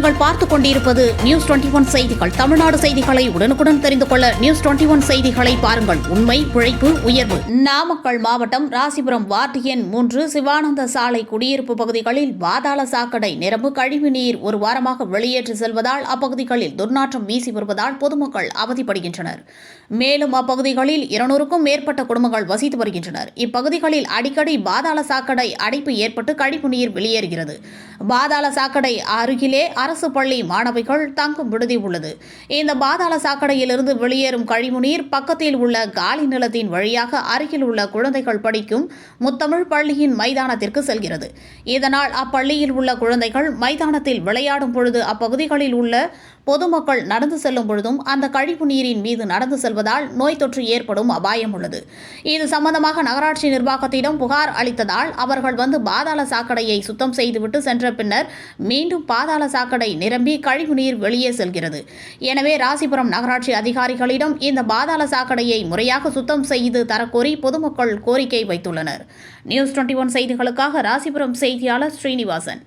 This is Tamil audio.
நீங்கள் பார்த்துக் கொண்டிருப்பது நியூஸ் 21 செய்திகள். தமிழ்நாடு செய்திகளை உடனுக்குடன் தெரிந்து கொள்ள நியூஸ் 21 செய்திகளை பாருங்கள். உண்மை, உழைப்பு, உயர்வு. நாமக்கல் மாவட்டம் ராசிபுரம் வார்டு எண் 3 சிவானந்த சாலை குடியிருப்பு பகுதிகளில் பாதாள சாக்கடை நிரம்பு கழிவு நீர் ஒரு வாரமாக வெளியேற்றி செல்வதால் அப்பகுதிகளில் துர்நாற்றம் வீசி வருவதால் பொதுமக்கள் அவதிப்படுகின்றனர். மேலும் அப்பகுதிகளில் 200க்கும் மேற்பட்ட குடும்பங்கள் வசித்து வருகின்றனர். இப்பகுதிகளில் அடிக்கடி பாதாள சாக்கடை அடைப்பு ஏற்பட்டு கழிவு நீர் வெளியேறுகிறது. பாதாள சாக்கடை அருகிலே அரசு பள்ளி மாணவிகள் தங்கும் விடுதி உள்ளது. இந்த பாதாள சாக்கடையிலிருந்து வெளியேறும் கழிவுநீர் பக்கத்தில் உள்ள காலி நிலத்தின் வழியாக அருகில் உள்ள குழந்தைகள் படிக்கும் முத்தமிழ் பள்ளியின் மைதானத்திற்கு செல்கிறது. இதனால் அப்பள்ளியில் உள்ள குழந்தைகள் மைதானத்தில் விளையாடும் பொழுது அப்பகுதிகளில் உள்ள பொதுமக்கள் நடந்து செல்லும் பொழுதும் அந்த கழிவு நீரின் மீது நடந்து செல்வதால் நோய் தொற்று ஏற்படும் அபாயம் உள்ளது. இது சம்பந்தமாக நகராட்சி நிர்வாகத்திடம் புகார் அளித்ததால் அவர்கள் வந்து பாதாள சாக்கடையை சுத்தம் செய்துவிட்டு சென்ற பின்னர் மீண்டும் பாதாள சாக்கடை நிரம்பி கழிவு நீர் வெளியே செல்கிறது. எனவே ராசிபுரம் நகராட்சி அதிகாரிகளிடம் இந்த பாதாள சாக்கடையை முறையாக சுத்தம் செய்து தரக்கோரி பொதுமக்கள் கோரிக்கை வைத்துள்ளனர். நியூஸ் 21 செய்திகளுக்காக ராசிபுரம் செய்தியாளர் ஸ்ரீனிவாசன்.